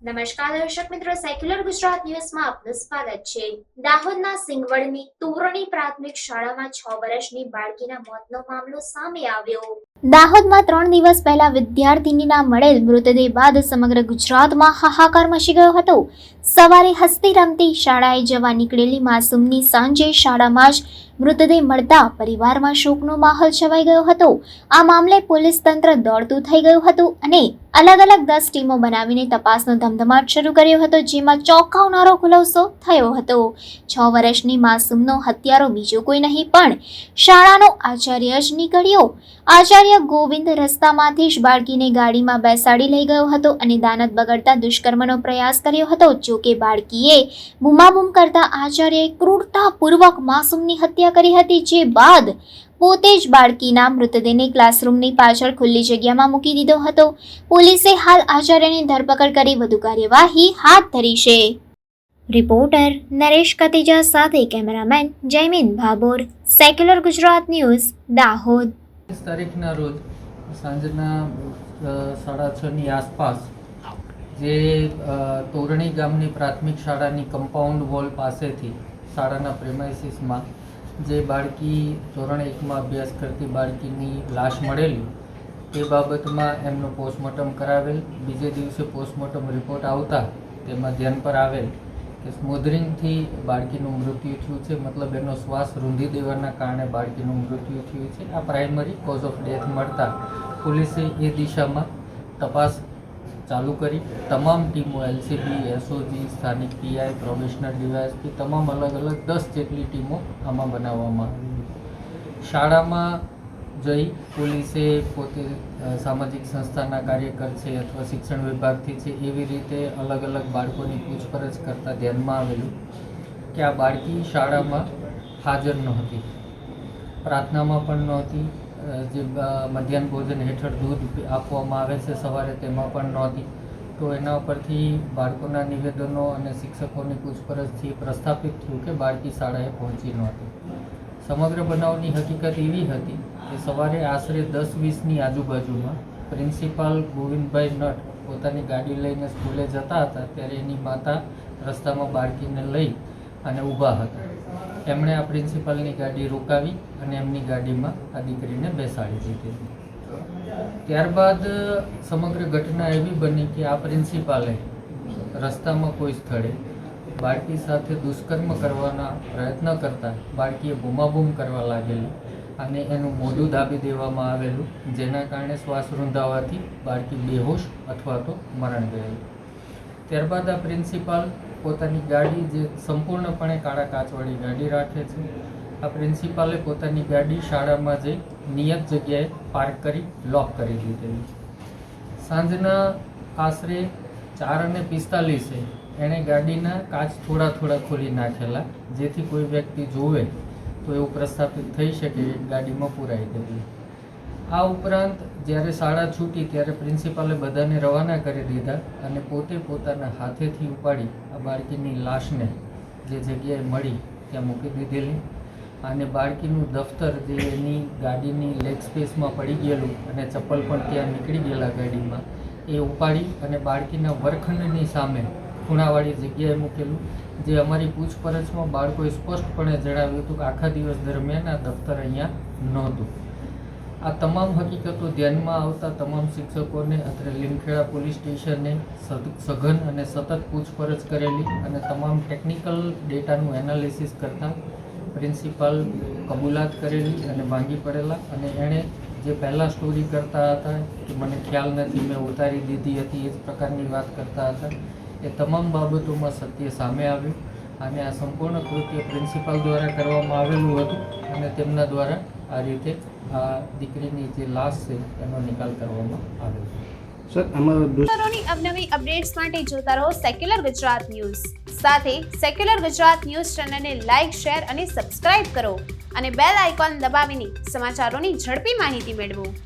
નમસ્કાર દર્શક મિત્રો, સેક્યુલર ગુજરાત ન્યૂઝમાં આપનું સ્વાગત છે। દાહોદના સિંગવડની તોરણી પ્રાથમિક શાળામાં 6 વર્ષની બાળકીના મોતનો મામલો સામે આવ્યો। દાહોદમાં 3 દિવસ પહેલા વિદ્યાર્થીનીના મળેલ મૃતદેહ બાદ સમગ્ર ગુજરાતમાં હાહાકાર મચી ગયો હતો। સવારે હસતી રમતી શાળાએ જવા નીકળેલી માસૂમની સાંજે શાળામાં જ મૃતદેહ મળતા પરિવારમાં શોકનો માહોલ છવાઈ ગયો હતો। આ મામલે પોલીસ તંત્ર દોડતું થઈ ગયું હતું અને અલગ અલગ 10 ટીમો બનાવીને તપાસનો ધમધમાટ શરૂ કર્યો હતો, જેમાં ચોંકાવનારો ખુલાસો થયો હતો। 6 વર્ષની માસૂમનો હત્યારો બીજો કોઈ નહીં પણ શાળાનો આચાર્ય જ નીકળ્યો। આચાર્ય ગોવિંદ રસ્તામાંથી જ બાળકીને ગાડીમાં બેસાડી લઈ ગયો હતો અને દાનત બગડતા દુષ્કર્મનો પ્રયાસ કર્યો હતો। જો કે બાળકીએ બૂમાબૂમ કરતા આચાર્યએ ક્રૂરતાપૂર્વક માસૂમની હત્યા કરી હતી, જે બાદ પોતે જ બાળકીના મૃતદેહને ક્લાસરૂમની પાછળ ખુલ્લી જગ્યામાં મૂકી દીધો હતો। પોલીસે હાલ આચાર્યની ધરપકડ કરી વધુ કાર્યવાહી હાથ ધરી છે। રિપોર્ટર નરેશ કતિજા સાથે cameraman Jaymin Bhabhor, secular Gujarat news, Dahod. તારીખના રોજ સાંજના 6:30ની આસપાસ જે તોરણી ગામની પ્રાથમિક શાળાની કમ્પાઉન્ડ વોલ પાસેથી શાળાના પ્રેમાઇસીસમાં જે બાળકી ધોરણ 1માં અભ્યાસ કરતી બાળકીની લાશ મળેલી, તે બાબતમાં એમનું પોસ્ટમોર્ટમ કરાવેલ। બીજે દિવસે પોસ્ટમોર્ટમ રિપોર્ટ આવતા તેમાં ધ્યાન પર આવેલ કે સ્મોધરિંગથી બાળકીનું મૃત્યુ થયું છે, મતલબ એનો શ્વાસ રૂંધી દેવાના કારણે બાળકીનું મૃત્યુ થયું છે। આ પ્રાઇમરી કોઝ ઓફ ડેથ મળતા પોલીસે એ દિશામાં તપાસ ચાલુ કરી। તમામ ટીમો LCB, SOG, સ્થાનિક PI, પ્રોબેશનર ડીવાયએસપી તમામ અલગ અલગ 10 જેટલી ટીમો આમાં બનાવવામાં આવી। શાળામાં જઈ પોલીસે પોતે સામાજિક સંસ્થાના કાર્યકર છે અથવા શિક્ષણ વિભાગથી છે, એવી રીતે અલગ અલગ બાળકોની પૂછપરછ કરતાં ધ્યાનમાં આવેલું કે આ બાળકી શાળામાં હાજર નહોતી, પ્રાર્થનામાં પણ નહોતી, જે મધ્યાહન ભોજન હેઠળ દૂધ આપવામાં આવે છે સવારે તેમાં પણ નહોતી। તો એના પરથી બાળકોના નિવેદનો અને શિક્ષકોની પૂછપરછથી પ્રસ્થાપિત થયું કે બાળકી શાળાએ પહોંચી નહોતી। સમગ્ર બનાવની હકીકત એવી હતી કે સવારે આશરે 10:20ની આજુબાજુમાં પ્રિન્સિપાલ ગોવિંદભાઈ નટ પોતાની ગાડી લઈને સ્કૂલે જતા હતા, ત્યારે એની માતા રસ્તામાં બાળકીને લઈ અને ઊભા હતા। એમણે આ પ્રિન્સિપાલની ગાડી રોકાવી અને એમની ગાડીમાં આ દીકરીને બેસાડી દીધી। ત્યારબાદ સમગ્ર ઘટના એવી બની કે આ પ્રિન્સિપાલે રસ્તામાં કોઈ સ્થળે બાળકી સાથે દુષ્કર્મ કરવાના પ્રયત્ન કરતા બાળકીએ બૂમાબૂમ કરવા લાગેલી અને એનું મોઢું દાબી દેવામાં આવેલું, જેના કારણે શ્વાસ રૂંધાવાથી બાળકી બેહોશ અથવા તો મરણ ગયેલું। ત્યારબાદ આ પ્રિન્સિપાલ પોતાની ગાડી, જે સંપૂર્ણપણે કાળા કાચવાળી ગાડી રાખે છે, આ પ્રિન્સિપાલે પોતાની ગાડી શાળામાં જઈ નિયત જગ્યાએ પાર્ક કરી લોક કરી દીધેલી। સાંજના આશરે 4:45 એણે ગાડીના કાચ થોડા ખોલી નાખેલા, જેથી કોઈ વ્યક્તિ જોવે તો એવું પ્રસ્થાપિત થઈ શકે કે ગાડીમાં પુરાઈ ગયેલી। આ ઉપરાંત જ્યારે શાળા છૂટી ત્યારે પ્રિન્સિપાલે બધાને રવાના કરી દીધા અને પોતે પોતાના હાથેથી ઉપાડી આ બાળકીની લાશને જે જગ્યાએ મળી ત્યાં મૂકી દીધેલી અને બાળકીનું દફતર જે એની ગાડીની લેગ સ્પેસમાં પડી ગયેલું અને ચપ્પલ પણ ત્યાં નીકળી ગયેલા ગાડીમાં, એ ઉપાડી અને બાળકીના વર્ગખંડની સામે ખૂણાવાળી જગ્યાએ મૂકેલું, જે અમારી પૂછપરછમાં બાળકોએ સ્પષ્ટપણે જણાવ્યું હતું કે આખા દિવસ દરમિયાન આ દફતર અહીંયા નહોતું। આ તમામ હકીકતો ધ્યાનમાં આવતા તમામ શિક્ષકોને અત્રે લીમખેડા પોલીસ સ્ટેશને સઘન અને સતત પૂછપરછ કરેલી અને તમામ ટેકનિકલ ડેટાનું એનાલિસિસ કરતાં પ્રિન્સિપાલ કબૂલાત કરેલી અને ભાંગી પડેલા અને એણે જે પહેલાં સ્ટોરી કરતા હતા કે મને ખ્યાલ નથી, મેં ઉતારી દીધી હતી, એ જ પ્રકારની વાત કરતા હતા, એ તમામ બાબતોમાં સત્ય સામે આવ્યું અને આ સંપૂર્ણ કૃત્ય પ્રિન્સિપાલ દ્વારા કરવામાં આવેલું હતું અને તેમના દ્વારા આ રીતે આ દીકરીની જે લાશ છે એનો નિકાલ કરવામાં આવ્યો છે। સર, અમારો અવનવી અપડેટ્સ માટે જોતા રહો સેક્યુલર ગુજરાત ન્યૂઝ। સાથે સેક્યુલર ગુજરાત ન્યૂઝ ચેનલને લાઇક, શેર અને સબસ્ક્રાઇબ કરો અને બેલ આઇકોન દબાવીને સમાચારોની ઝડપી માહિતી મેળવો।